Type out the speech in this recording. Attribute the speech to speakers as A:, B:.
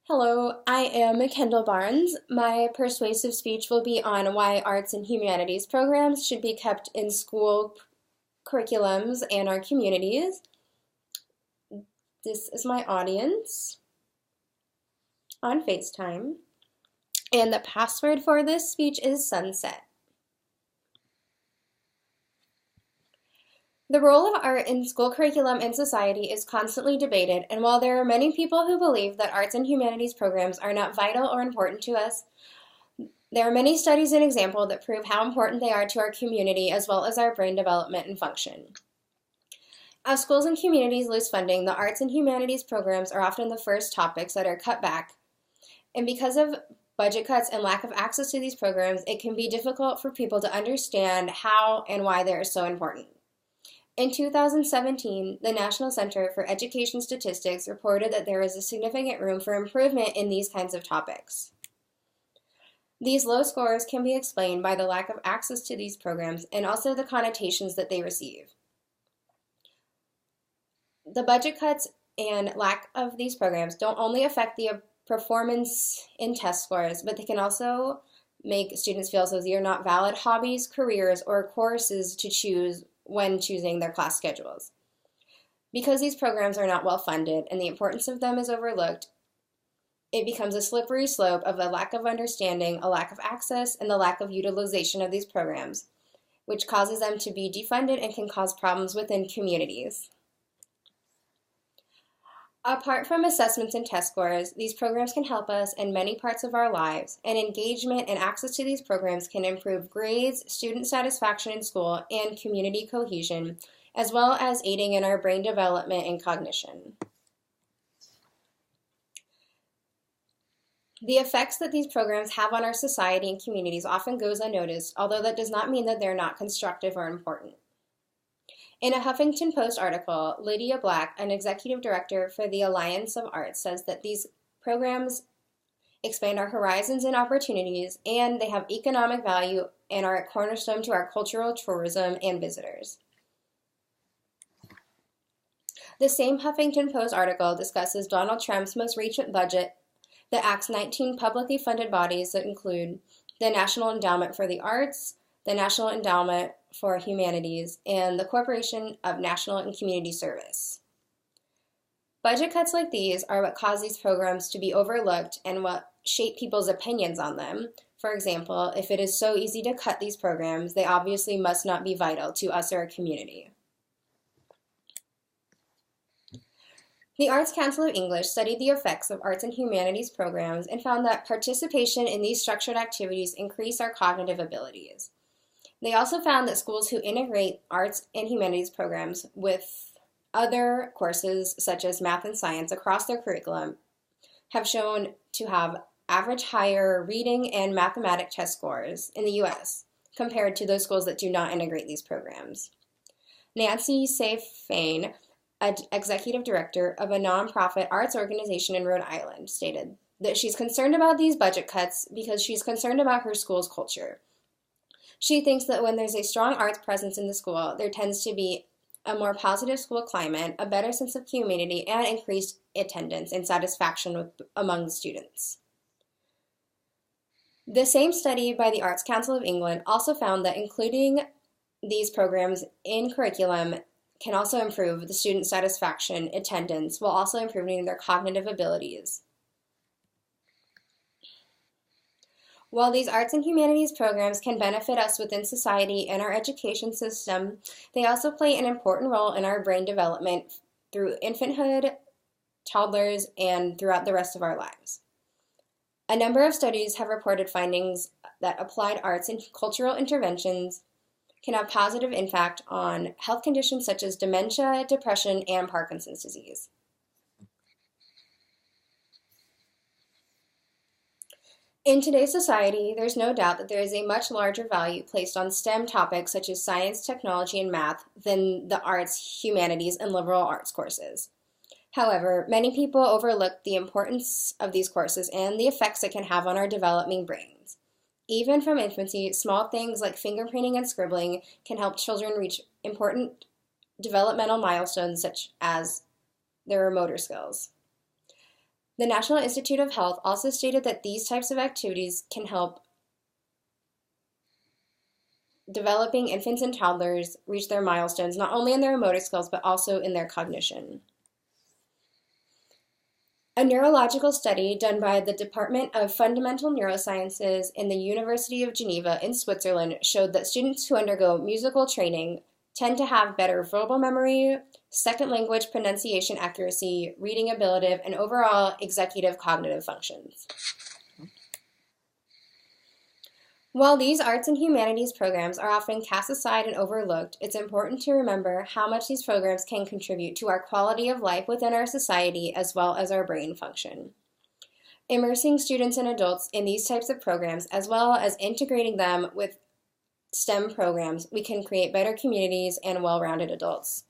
A: Hello, I am Kendall Barnes. My persuasive speech will be on why arts and humanities programs should be kept in school curriculums and our communities. This is my audience on FaceTime, and the password for this speech is sunset. The role of art in school curriculum and society is constantly debated, and while there are many people who believe that arts and humanities programs are not vital or important to us, there are many studies and examples that prove how important they are to our community as well as our brain development and function. As schools and communities lose funding, the arts and humanities programs are often the first topics that are cut back. And because of budget cuts and lack of access to these programs, it can be difficult for people to understand how and why they are so important. In 2017, the National Center for Education Statistics reported that there is a significant room for improvement in these kinds of topics. These low scores can be explained by the lack of access to these programs and also the connotations that they receive. The budget cuts and lack of these programs don't only affect the performance in test scores, but they can also make students feel as though they are not valid hobbies, careers, or courses to choose when choosing their class schedules. Because these programs are not well funded and the importance of them is overlooked, it becomes a slippery slope of a lack of understanding, a lack of access, and the lack of utilization of these programs, which causes them to be defunded and can cause problems within communities. Apart from assessments and test scores, these programs can help us in many parts of our lives, and engagement and access to these programs can improve grades, student satisfaction in school, and community cohesion, as well as aiding in our brain development and cognition. The effects that these programs have on our society and communities often goes unnoticed, although that does not mean that they're not constructive or important. In a Huffington Post article, Lydia Black, an executive director for the Alliance of Arts, says that these programs expand our horizons and opportunities, and they have economic value and are a cornerstone to our cultural tourism and visitors. The same Huffington Post article discusses Donald Trump's most recent budget that acts 19 publicly funded bodies that include the National Endowment for the Arts, the National Endowment for Humanities, and the Corporation of National and Community Service. Budget cuts like these are what cause these programs to be overlooked and what shape people's opinions on them. For example, if it is so easy to cut these programs, they obviously must not be vital to us or our community. The Arts Council of English studied the effects of arts and humanities programs and found that participation in these structured activities increase our cognitive abilities. They also found that schools who integrate arts and humanities programs with other courses such as math and science across their curriculum have shown to have average higher reading and mathematic test scores in the U.S. compared to those schools that do not integrate these programs. Nancy Safane, an executive director of a nonprofit arts organization in Rhode Island, stated that she's concerned about these budget cuts because she's concerned about her school's culture. She thinks that when there's a strong arts presence in the school, there tends to be a more positive school climate, a better sense of community, and increased attendance and satisfaction among the students. The same study by the Arts Council of England also found that including these programs in curriculum can also improve the student satisfaction, attendance, while also improving their cognitive abilities. While these arts and humanities programs can benefit us within society and our education system, they also play an important role in our brain development through infanthood, toddlers, and throughout the rest of our lives. A number of studies have reported findings that applied arts and cultural interventions can have positive impact on health conditions such as dementia, depression, and Parkinson's disease. In today's society, there's no doubt that there is a much larger value placed on STEM topics such as science, technology, and math than the arts, humanities, and liberal arts courses. However, many people overlook the importance of these courses and the effects it can have on our developing brains. Even from infancy, small things like fingerprinting and scribbling can help children reach important developmental milestones such as their motor skills. The National Institute of Health also stated that these types of activities can help developing infants and toddlers reach their milestones, not only in their motor skills, but also in their cognition. A neurological study done by the Department of Fundamental Neurosciences in the University of Geneva in Switzerland showed that students who undergo musical training tend to have better verbal memory, second language pronunciation accuracy, reading ability, and overall executive cognitive functions. While these arts and humanities programs are often cast aside and overlooked, it's important to remember how much these programs can contribute to our quality of life within our society as well as our brain function. Immersing students and adults in these types of programs, as well as integrating them with STEM programs, we can create better communities and well-rounded adults.